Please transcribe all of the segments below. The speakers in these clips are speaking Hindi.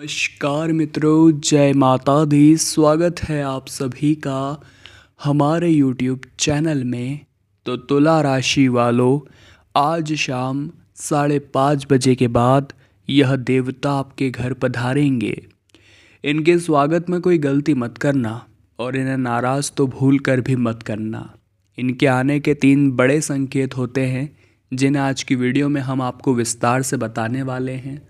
नमस्कार मित्रों, जय माता दी। स्वागत है आप सभी का हमारे YouTube चैनल में। तो तुला राशि वालों, आज शाम 5:30 बजे के बाद यह देवता आपके घर पधारेंगे। इनके स्वागत में कोई गलती मत करना और इन्हें नाराज़ तो भूल कर भी मत करना। इनके आने के 3 बड़े संकेत होते हैं जिन्हें आज की वीडियो में हम आपको विस्तार से बताने वाले हैं,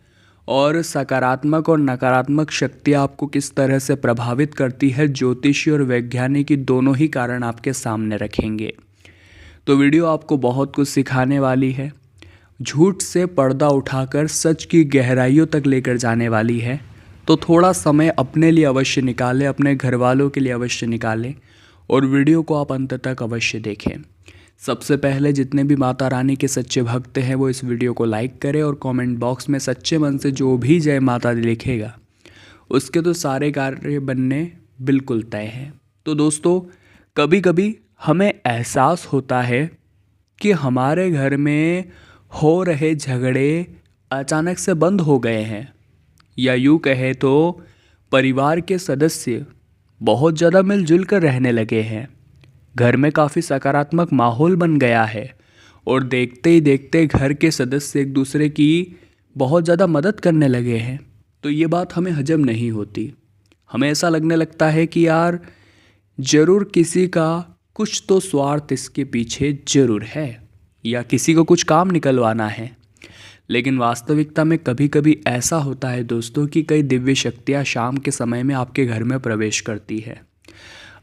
और सकारात्मक और नकारात्मक शक्ति आपको किस तरह से प्रभावित करती है, ज्योतिषी और वैज्ञानिक दोनों ही कारण आपके सामने रखेंगे। तो वीडियो आपको बहुत कुछ सिखाने वाली है, झूठ से पर्दा उठाकर सच की गहराइयों तक लेकर जाने वाली है। तो थोड़ा समय अपने लिए अवश्य निकालें, अपने घर वालों के लिए अवश्य निकालें और वीडियो को आप अंत तक अवश्य देखें। सबसे पहले जितने भी माता रानी के सच्चे भक्त हैं वो इस वीडियो को लाइक करें और कमेंट बॉक्स में सच्चे मन से जो भी जय माता दी लिखेगा उसके तो सारे कार्य बनने बिल्कुल तय हैं। तो दोस्तों, कभी कभी हमें एहसास होता है कि हमारे घर में हो रहे झगड़े अचानक से बंद हो गए हैं, या यूँ कहे तो परिवार के सदस्य बहुत ज़्यादा मिलजुल कर रहने लगे हैं। घर में काफ़ी सकारात्मक माहौल बन गया है और देखते ही देखते घर के सदस्य एक दूसरे की बहुत ज़्यादा मदद करने लगे हैं। तो ये बात हमें हजम नहीं होती। हमें ऐसा लगने लगता है कि यार ज़रूर किसी का कुछ तो स्वार्थ इसके पीछे ज़रूर है, या किसी को कुछ काम निकलवाना है। लेकिन वास्तविकता में कभी कभी ऐसा होता है दोस्तों कि कई दिव्य शक्तियाँ शाम के समय में आपके घर में प्रवेश करती है।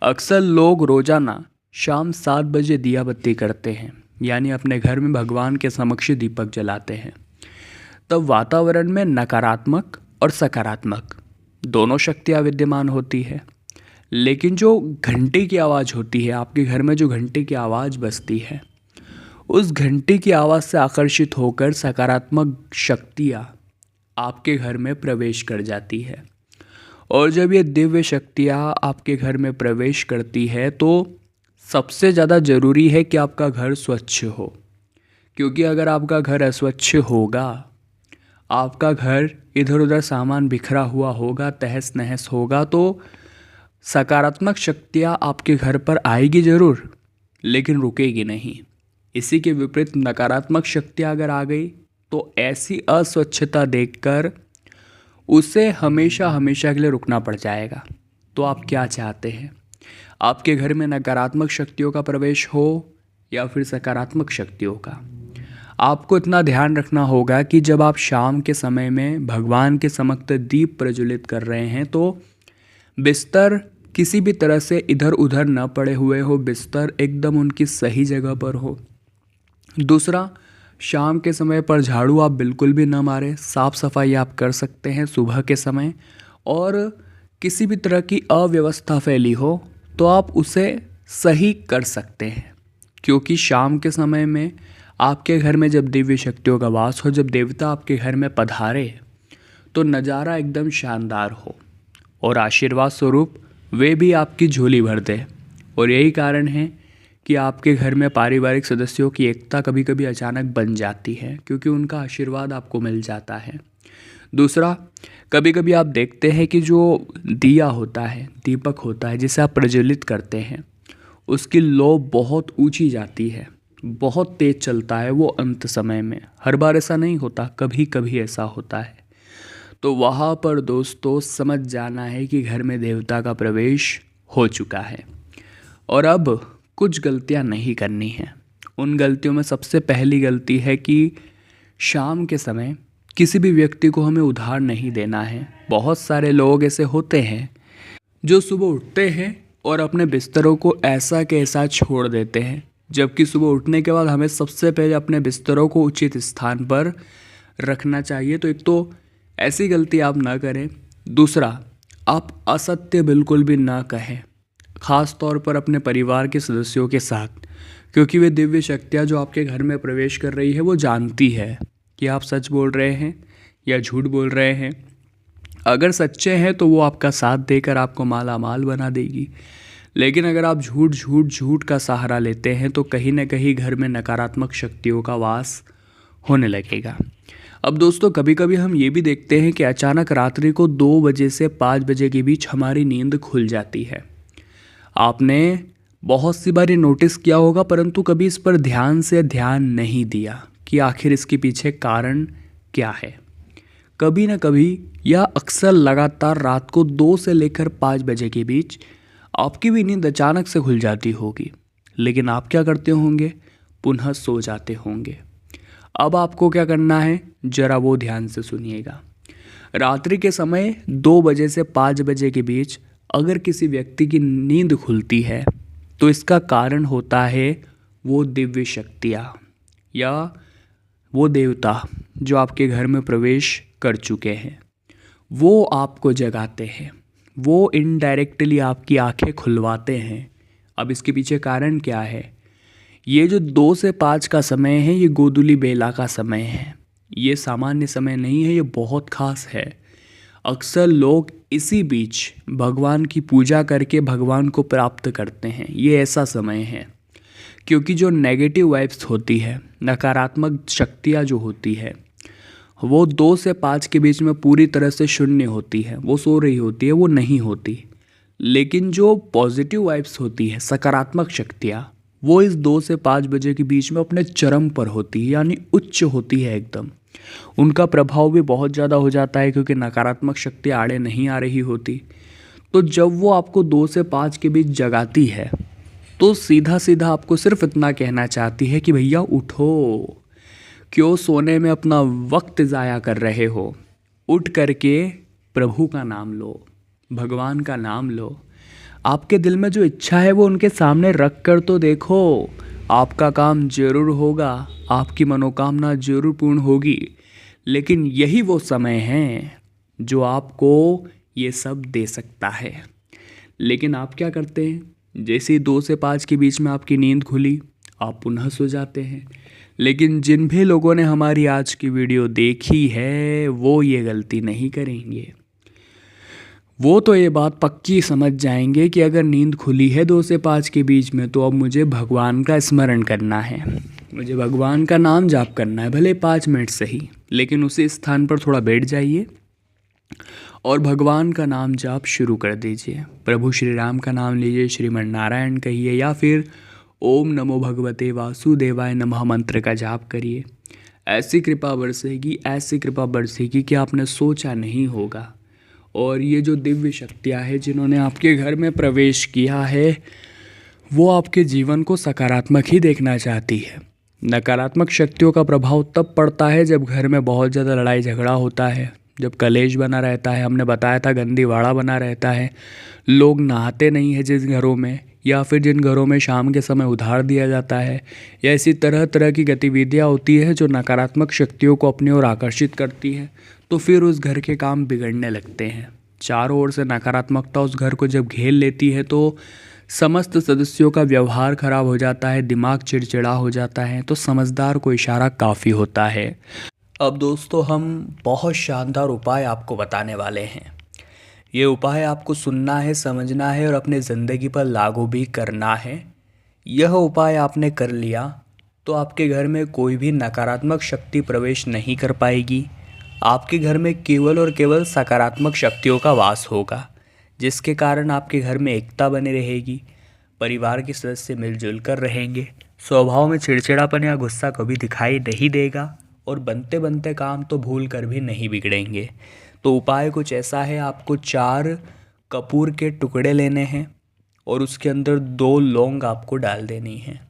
अक्सर लोग रोज़ाना शाम 7 बजे दिया बत्ती करते हैं, यानी अपने घर में भगवान के समक्ष दीपक जलाते हैं। तब वातावरण में नकारात्मक और सकारात्मक दोनों शक्तियाँ विद्यमान होती है। लेकिन जो घंटी की आवाज़ होती है, आपके घर में जो घंटी की आवाज़ बजती है, उस घंटी की आवाज़ से आकर्षित होकर सकारात्मक शक्तियाँ आपके घर में प्रवेश कर जाती है। और जब ये दिव्य शक्तियाँ आपके घर में प्रवेश करती है तो सबसे ज़्यादा ज़रूरी है कि आपका घर स्वच्छ हो, क्योंकि अगर आपका घर अस्वच्छ होगा, आपका घर इधर उधर सामान बिखरा हुआ होगा, तहस नहस होगा, तो सकारात्मक शक्तियाँ आपके घर पर आएगी ज़रूर, लेकिन रुकेगी नहीं। इसी के विपरीत नकारात्मक शक्तियाँ अगर आ गई तो ऐसी अस्वच्छता देखकर उसे हमेशा हमेशा के लिए रुकना पड़ जाएगा। तो आप क्या चाहते हैं, आपके घर में नकारात्मक शक्तियों का प्रवेश हो या फिर सकारात्मक शक्तियों का? आपको इतना ध्यान रखना होगा कि जब आप शाम के समय में भगवान के समक्ष दीप प्रज्वलित कर रहे हैं तो बिस्तर किसी भी तरह से इधर उधर न पड़े हुए हो, बिस्तर एकदम उनकी सही जगह पर हो। दूसरा, शाम के समय पर झाड़ू आप बिल्कुल भी न मारें। साफ़ सफाई आप कर सकते हैं सुबह के समय, और किसी भी तरह की अव्यवस्था फैली हो तो आप उसे सही कर सकते हैं, क्योंकि शाम के समय में आपके घर में जब दिव्य शक्तियों का वास हो, जब देवता आपके घर में पधारे, तो नज़ारा एकदम शानदार हो और आशीर्वाद स्वरूप वे भी आपकी झोली भर दे। और यही कारण है कि आपके घर में पारिवारिक सदस्यों की एकता कभी कभी अचानक बन जाती है, क्योंकि उनका आशीर्वाद आपको मिल जाता है। दूसरा, कभी कभी आप देखते हैं कि जो दिया होता है, दीपक होता है जिसे आप प्रज्वलित करते हैं, उसकी लौ बहुत ऊंची जाती है, बहुत तेज़ चलता है वो अंत समय में। हर बार ऐसा नहीं होता, कभी कभी ऐसा होता है। तो वहाँ पर दोस्तों समझ जाना है कि घर में देवता का प्रवेश हो चुका है और अब कुछ गलतियाँ नहीं करनी हैं। उन गलतियों में सबसे पहली गलती है कि शाम के समय किसी भी व्यक्ति को हमें उधार नहीं देना है। बहुत सारे लोग ऐसे होते हैं जो सुबह उठते हैं और अपने बिस्तरों को ऐसा के ऐसा छोड़ देते हैं, जबकि सुबह उठने के बाद हमें सबसे पहले अपने बिस्तरों को उचित स्थान पर रखना चाहिए। तो एक तो ऐसी गलती आप ना करें। दूसरा, आप असत्य बिल्कुल भी ना कहें, ख़ास तौर पर अपने परिवार के सदस्यों के साथ, क्योंकि वे दिव्य शक्तियाँ जो आपके घर में प्रवेश कर रही है वो जानती है कि आप सच बोल रहे हैं या झूठ बोल रहे हैं। अगर सच्चे हैं तो वो आपका साथ देकर आपको माला माल बना देगी, लेकिन अगर आप झूठ का सहारा लेते हैं तो कहीं ना कहीं घर में नकारात्मक शक्तियों का वास होने लगेगा। अब दोस्तों कभी कभी हम ये भी देखते हैं कि अचानक रात्रि को 2 बजे से 5 बजे के बीच हमारी नींद खुल जाती है। आपने बहुत सी बार ये नोटिस किया होगा, परंतु कभी इस पर ध्यान नहीं दिया कि आखिर इसके पीछे कारण क्या है। कभी ना कभी या अक्सर लगातार रात को 2 से लेकर 5 बजे के बीच आपकी भी नींद अचानक से खुल जाती होगी, लेकिन आप क्या करते होंगे? पुनः सो जाते होंगे। अब आपको क्या करना है, जरा वो ध्यान से सुनिएगा। रात्रि के समय 2 बजे से 5 बजे के बीच अगर किसी व्यक्ति की नींद खुलती है तो इसका कारण होता है वो दिव्य शक्तियाँ या वो देवता जो आपके घर में प्रवेश कर चुके हैं, वो आपको जगाते हैं, वो इनडायरेक्टली आपकी आंखें खुलवाते हैं। अब इसके पीछे कारण क्या है? ये जो 2 से 5 का समय है, ये गोधूली बेला का समय है। ये सामान्य समय नहीं है, ये बहुत खास है। अक्सर लोग इसी बीच भगवान की पूजा करके भगवान को प्राप्त करते हैं। ये ऐसा समय है क्योंकि जो नेगेटिव वाइब्स होती है, नकारात्मक शक्तियाँ जो होती है, वो 2 से 5 के बीच में पूरी तरह से शून्य होती है, वो सो रही होती है, वो नहीं होती। लेकिन जो पॉजिटिव वाइब्स होती है, सकारात्मक शक्तियाँ, वो इस 2 से 5 बजे के बीच में अपने चरम पर होती है, यानी उच्च होती है एकदम। उनका प्रभाव भी बहुत ज़्यादा हो जाता है क्योंकि नकारात्मक शक्तियाँ आड़े नहीं आ रही होती। तो जब वो आपको 2 से 5 के बीच जगाती है तो सीधा सीधा आपको सिर्फ इतना कहना चाहती है कि भैया उठो, क्यों सोने में अपना वक्त ज़ाया कर रहे हो? उठ करके प्रभु का नाम लो, भगवान का नाम लो। आपके दिल में जो इच्छा है वो उनके सामने रख कर तो देखो, आपका काम जरूर होगा, आपकी मनोकामना जरूर पूर्ण होगी। लेकिन यही वो समय है जो आपको ये सब दे सकता है। लेकिन आप क्या करते हैं? जैसे ही 2 से 5 के बीच में आपकी नींद खुली, आप पुनः सो जाते हैं। लेकिन जिन भी लोगों ने हमारी आज की वीडियो देखी है वो ये गलती नहीं करेंगे। वो तो ये बात पक्की समझ जाएंगे कि अगर नींद खुली है 2 से 5 के बीच में तो अब मुझे भगवान का स्मरण करना है, मुझे भगवान का नाम जाप करना है, भले 5 मिनट सही, लेकिन उसी स्थान पर थोड़ा बैठ जाइए और भगवान का नाम जाप शुरू कर दीजिए। प्रभु श्री राम का नाम लीजिए, श्रीमन नारायण कहिए, या फिर ओम नमो भगवते वासुदेवाय नमः मंत्र का जाप करिए। ऐसी कृपा बरसेगी, ऐसी कृपा बरसेगी कि आपने सोचा नहीं होगा। और ये जो दिव्य शक्तियाँ हैं जिन्होंने आपके घर में प्रवेश किया है, वो आपके जीवन को सकारात्मक ही देखना चाहती है। नकारात्मक शक्तियों का प्रभाव तब पड़ता है जब घर में बहुत ज़्यादा लड़ाई झगड़ा होता है, जब कलेश बना रहता है, हमने बताया था गंदी वाड़ा बना रहता है, लोग नहाते नहीं हैं जिस घरों में, या फिर जिन घरों में शाम के समय उधार दिया जाता है, या ऐसी तरह तरह की गतिविधियाँ होती है जो नकारात्मक शक्तियों को अपनी ओर आकर्षित करती है, तो फिर उस घर के काम बिगड़ने लगते हैं। चारों ओर से नकारात्मकता उस घर को जब घेर लेती है तो समस्त सदस्यों का व्यवहार खराब हो जाता है, दिमाग चिड़चिड़ा हो जाता है। तो समझदार को इशारा काफ़ी होता है। अब दोस्तों हम बहुत शानदार उपाय आपको बताने वाले हैं। ये उपाय आपको सुनना है, समझना है और अपने ज़िंदगी पर लागू भी करना है। यह उपाय आपने कर लिया तो आपके घर में कोई भी नकारात्मक शक्ति प्रवेश नहीं कर पाएगी। आपके घर में केवल और केवल सकारात्मक शक्तियों का वास होगा, जिसके कारण आपके घर में एकता बनी रहेगी, परिवार के सदस्य मिलजुल कर रहेंगे, स्वभाव में चिड़चिड़ापन या गुस्सा कभी दिखाई नहीं देगा और बनते बनते काम तो भूल कर भी नहीं बिगड़ेंगे। तो उपाय कुछ ऐसा है, आपको 4 कपूर के टुकड़े लेने हैं और उसके अंदर 2 लौंग आपको डाल देनी है।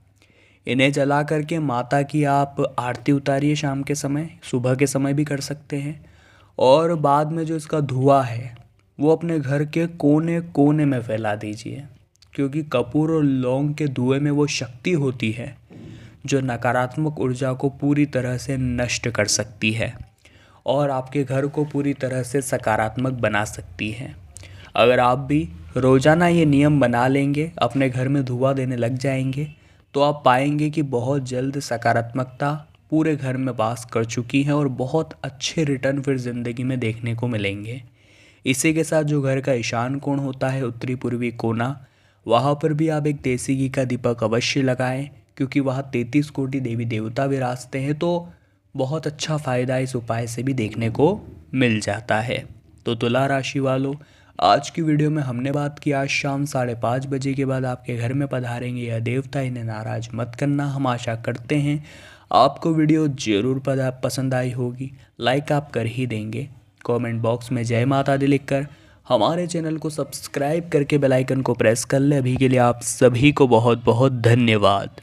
इन्हें जला करके माता की आप आरती उतारिए शाम के समय, सुबह के समय भी कर सकते हैं। और बाद में जो इसका धुआं है वो अपने घर के कोने कोने में फैला दीजिए, क्योंकि कपूर और लौंग के धुएं में वो शक्ति होती है जो नकारात्मक ऊर्जा को पूरी तरह से नष्ट कर सकती है और आपके घर को पूरी तरह से सकारात्मक बना सकती है। अगर आप भी रोज़ाना ये नियम बना लेंगे, अपने घर में धुआं देने लग जाएंगे, तो आप पाएंगे कि बहुत जल्द सकारात्मकता पूरे घर में वास कर चुकी है और बहुत अच्छे रिटर्न फिर ज़िंदगी में देखने को मिलेंगे। इसी के साथ जो घर का ईशान कोण होता है, उत्तरी पूर्वी कोना, वहाँ पर भी आप एक देसी घी का दीपक अवश्य लगाएं, क्योंकि वहाँ 33 कोटि देवी देवता विराजते हैं। तो बहुत अच्छा फ़ायदा इस उपाय से भी देखने को मिल जाता है। तो तुला राशि वालों, आज की वीडियो में हमने बात की आज शाम 5:30 बजे के बाद आपके घर में पधारेंगे यह देवता, इन्हें नाराज मत करना। हम आशा करते हैं आपको वीडियो ज़रूर पसंद आई होगी, लाइक आप कर ही देंगे। कमेंट बॉक्स में जय माता दी लिखकर हमारे चैनल को सब्सक्राइब करके बेल आइकन को प्रेस कर ले। अभी के लिए आप सभी को बहुत बहुत धन्यवाद।